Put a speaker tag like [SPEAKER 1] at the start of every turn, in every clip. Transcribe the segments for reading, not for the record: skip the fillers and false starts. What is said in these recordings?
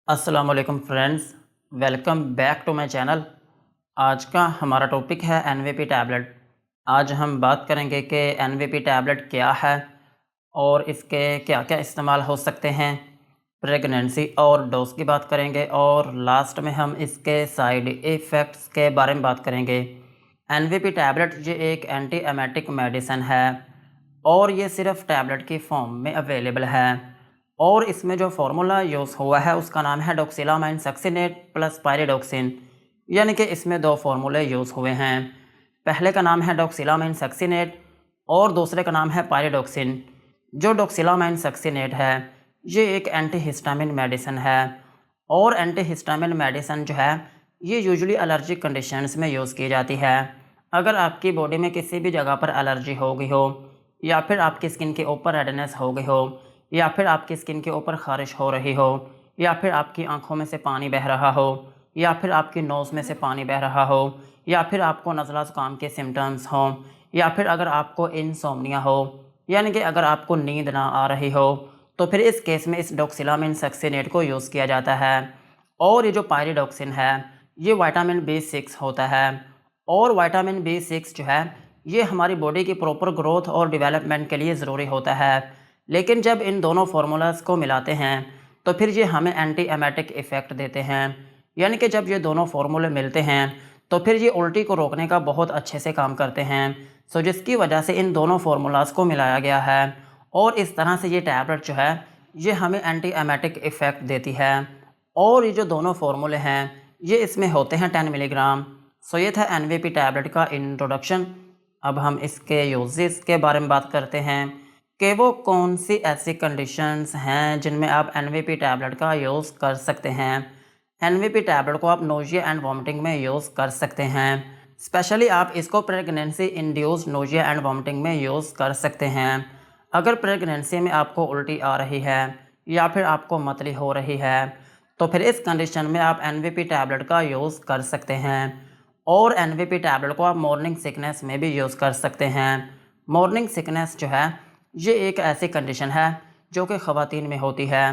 [SPEAKER 1] अस्सलाम वालेकुम friends, welcome back to my channel. आज का हमारा टॉपिक है एनवीपी टैबलेट। आज हम बात करेंगे कि एनवीपी टैबलेट क्या है और इसके क्या क्या इस्तेमाल हो सकते हैं। प्रेगनेंसी और डोज की बात करेंगे और लास्ट में हम इसके साइड इफ़ेक्ट्स के बारे में बात करेंगे। एनवीपी टैबलेट ये एक एंटी एमेटिक मेडिसिन है और ये सिर्फ टैबलेट की फॉर्म में अवेलेबल है और इसमें जो फार्मूला यूज़ हुआ है उसका नाम है डॉक्सिलामाइन सक्सिनेट प्लस पायरिडॉक्सिन। यानी कि इसमें दो फार्मूले यूज़ हुए हैं। पहले का नाम है डॉक्सिलामाइन सक्सिनेट और दूसरे का नाम है पायरिडॉक्सिन। जो डॉक्सिलामाइन सक्सिनेट है ये एक एंटीहिस्टामिन मेडिसिन है और एंटीहिस्टामिन मेडिसिन जो है ये यूजुअली एलर्जिक कंडीशंस में यूज़ की जाती है। अगर आपकी बॉडी में किसी भी जगह पर एलर्जी हो गई हो या फिर आपकी स्किन के ऊपर रेडनेस हो गई हो या फिर आपकी स्किन के ऊपर ख़ारिश हो रही हो या फिर आपकी आंखों में से पानी बह रहा हो या फिर आपकी नोज़ में से पानी बह रहा हो या फिर आपको नज़ला ज़ुकाम के सिम्टम्स हों या फिर अगर आपको इंसोम्निया हो यानी कि अगर आपको नींद ना आ रही हो तो फिर इस केस में इस डॉक्सिलामाइन सक्सिनेट को यूज़ किया जाता है। और ये जो पायरिडॉक्सिन है ये विटामिन B6 होता है और विटामिन B6 जो है ये हमारी बॉडी की प्रॉपर ग्रोथ और डेवलपमेंट के लिए ज़रूरी होता है। लेकिन जब इन दोनों फार्मूलाज को मिलाते हैं तो फिर ये हमें एंटी एमेटिक इफ़ेक्ट देते हैं। यानी कि जब ये दोनों फार्मूले मिलते हैं तो फिर ये उल्टी को रोकने का बहुत अच्छे से काम करते हैं। सो जिसकी वजह से इन दोनों फार्मूलाज को मिलाया गया है और इस तरह से ये टैबलेट जो है ये हमें एंटी एमेटिक इफ़ेक्ट देती है। और ये जो दोनों फार्मूले हैं ये इसमें होते हैं 10 मिलीग्राम। सो ये था एनवीपी टैबलेट का इंट्रोडक्शन। अब हम इसके यूजेस के बारे में बात करते हैं कि वो कौन सी ऐसी कंडीशंस हैं जिनमें आप एनवीपी टैबलेट का यूज़ कर सकते हैं। एनवीपी टैबलेट को आप नोजिया एंड वॉमिटिंग में यूज़ कर सकते हैं। स्पेशली आप इसको pregnancy induced nausea and vomiting में यूज़ कर सकते हैं। अगर प्रेगनेंसी में आपको उल्टी आ रही है या फिर आपको मतली हो रही है तो फिर इस कंडीशन में आप एनवीपी टैबलेट का यूज़ कर सकते हैं। और एनवीपी टैबलेट को आप मॉर्निंग सिकनेस में भी यूज़ कर सकते हैं। मॉर्निंग सिकनेस जो है ये एक ऐसी कंडीशन है जो कि ख़वातीन में होती है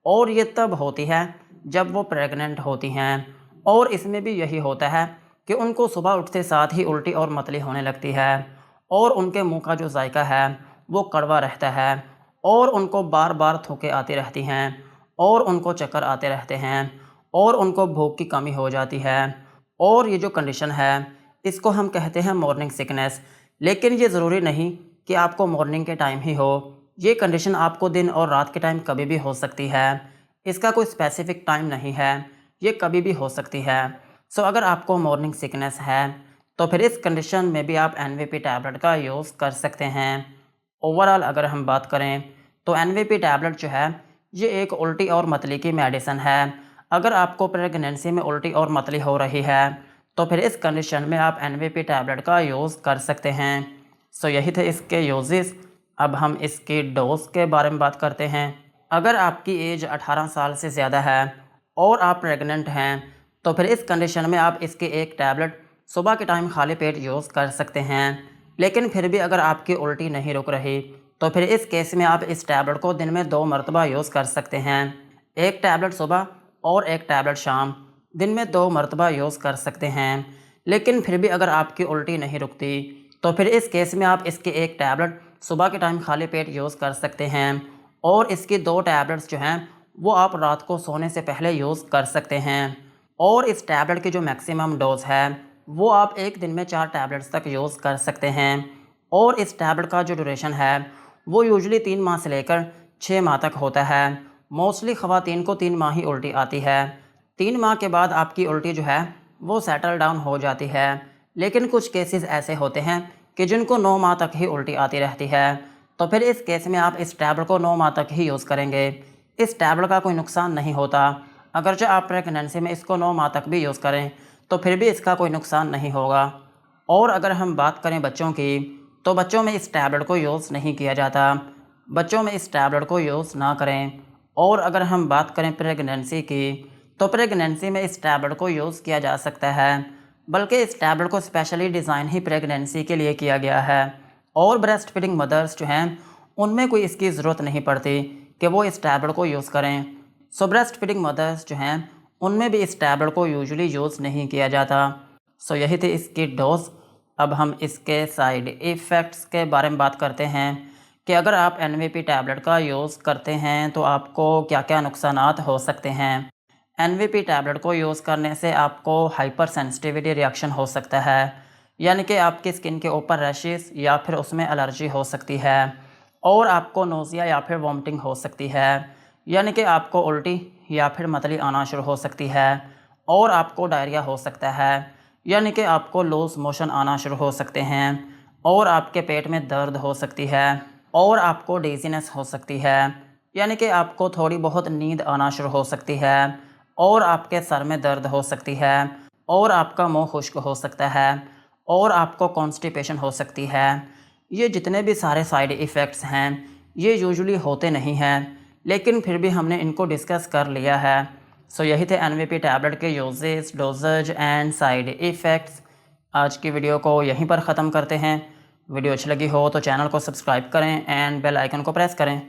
[SPEAKER 1] और ये तब होती है जब वो प्रेग्नेंट होती हैं। और इसमें भी यही होता है कि उनको सुबह उठते साथ ही उल्टी और मतली होने लगती है और उनके मुंह का जो जायका है वो कड़वा रहता है और उनको बार बार थूकें आती रहती हैं और उनको चक्कर आते रहते हैं और उनको भूख की कमी हो जाती है। और ये जो कंडीशन है इसको हम कहते हैं मॉर्निंग सिकनेस। लेकिन ये ज़रूरी नहीं कि आपको मॉर्निंग के टाइम ही हो, ये कंडीशन आपको दिन और रात के टाइम कभी भी हो सकती है। इसका कोई स्पेसिफिक टाइम नहीं है, ये कभी भी हो सकती है। सो अगर आपको मॉर्निंग सिकनेस है तो फिर इस कंडीशन में भी आप एनवीपी टैबलेट का यूज़ कर सकते हैं। ओवरऑल अगर हम बात करें तो एनवीपी टैबलेट जो है ये एक उल्टी और मतली की मेडिसिन है। अगर आपको प्रेगनेंसी में उल्टी और मतली हो रही है तो फिर इस कंडीशन में आप एनवीपी टैबलेट का यूज़ कर सकते हैं। सो यही थे इसके यूजेस। अब हम इसकी डोज के बारे में बात करते हैं। अगर आपकी एज 18 साल से ज़्यादा है और आप प्रेग्नेंट हैं तो फिर इस कंडीशन में आप इसकी एक टैबलेट सुबह के टाइम खाली पेट यूज़ कर सकते हैं। लेकिन फिर भी अगर आपकी उल्टी नहीं रुक रही तो फिर इस केस में आप इस टैबलेट को दिन में 2 मरतबा यूज़ कर सकते हैं। एक टैबलेट सुबह और एक टैबलेट शाम, दिन में 2 मरतबा यूज़ कर सकते हैं। लेकिन फिर भी अगर आपकी उल्टी नहीं रुकती तो फिर इस केस में आप इसकी एक टैबलेट सुबह के टाइम खाली पेट यूज़ कर सकते हैं और इसकी 2 टैबलेट्स जो हैं वो आप रात को सोने से पहले यूज़ कर सकते हैं। और इस टैबलेट की जो मैक्सिमम डोज है वो आप एक दिन में 4 टैबलेट्स तक यूज़ कर सकते हैं। और इस टैबलेट का जो ड्यूरेशन है वो यूजुअली 3 माह से लेकर 6 माह तक होता है। मोस्टली ख़वातीन को 3 माह ही उल्टी आती है। 3 माह के बाद आपकी उल्टी जो है वो सेटल डाउन हो जाती है। लेकिन कुछ केसेस ऐसे होते हैं कि जिनको 9 माह तक ही उल्टी आती रहती है तो फिर इस केस में आप इस टैबलेट को 9 माह तक ही यूज़ करेंगे। इस टैबलेट का कोई नुकसान नहीं होता। अगरचे आप प्रेगनेंसी में इसको 9 माह तक भी यूज़ करें तो फिर भी इसका कोई नुकसान नहीं होगा। और अगर हम बात करें बच्चों की तो बच्चों में इस टैबलेट को यूज़ नहीं किया जाता। बच्चों में इस टैबलेट को यूज़ ना करें। और अगर हम बात करें प्रेगनेंसी की तो प्रेगनेंसी में इस टैबलेट को यूज़ किया जा सकता है। बल्कि इस टैबलेट को स्पेशली डिज़ाइन ही प्रेगनेंसी के लिए किया गया है। और ब्रेस्ट फीडिंग मदर्स जो हैं उनमें कोई इसकी ज़रूरत नहीं पड़ती कि वो इस टैबलेट को यूज़ करें। सो ब्रेस्ट फीडिंग मदर्स जो हैं उनमें भी इस टैबलेट को यूजुअली यूज़ नहीं किया जाता। सो यही थी इसकी डोज। अब हम इसके साइड इफ़ेक्ट्स के बारे में बात करते हैं कि अगर आप एनवीपी टैबलेट का यूज़ करते हैं तो आपको क्या क्या नुकसानात हो सकते हैं। एनवीपी टैबलेट को यूज़ करने से आपको हाइपर सेंसिटिविटी रिएक्शन हो सकता है, यानी कि आपकी स्किन के ऊपर रैशेस या फिर उसमें एलर्जी हो सकती है, और आपको नोज़िया या फिर वॉमिटिंग हो सकती है, यानी कि आपको उल्टी या फिर मतली आना शुरू हो सकती है, और आपको डायरिया हो सकता है, यानी कि आपको लूज़ मोशन आना शुरू हो सकते हैं, और आपके पेट में दर्द हो सकती है, और आपको डिज़ीनेस हो सकती है, यानी कि आपको थोड़ी बहुत नींद आना शुरू हो सकती है, और आपके सर में दर्द हो सकती है, और आपका मुंह खुश्क हो सकता है, और आपको कॉन्स्टिपेशन हो सकती है। ये जितने भी सारे साइड इफ़ेक्ट्स हैं ये यूजुअली होते नहीं हैं, लेकिन फिर भी हमने इनको डिस्कस कर लिया है। सो यही थे एनवीपी टैबलेट के uses, doses and side effects. आज की वीडियो को यहीं पर ख़त्म करते हैं। वीडियो अच्छी लगी हो तो चैनल को सब्सक्राइब करें एंड बेल आइकन को प्रेस करें।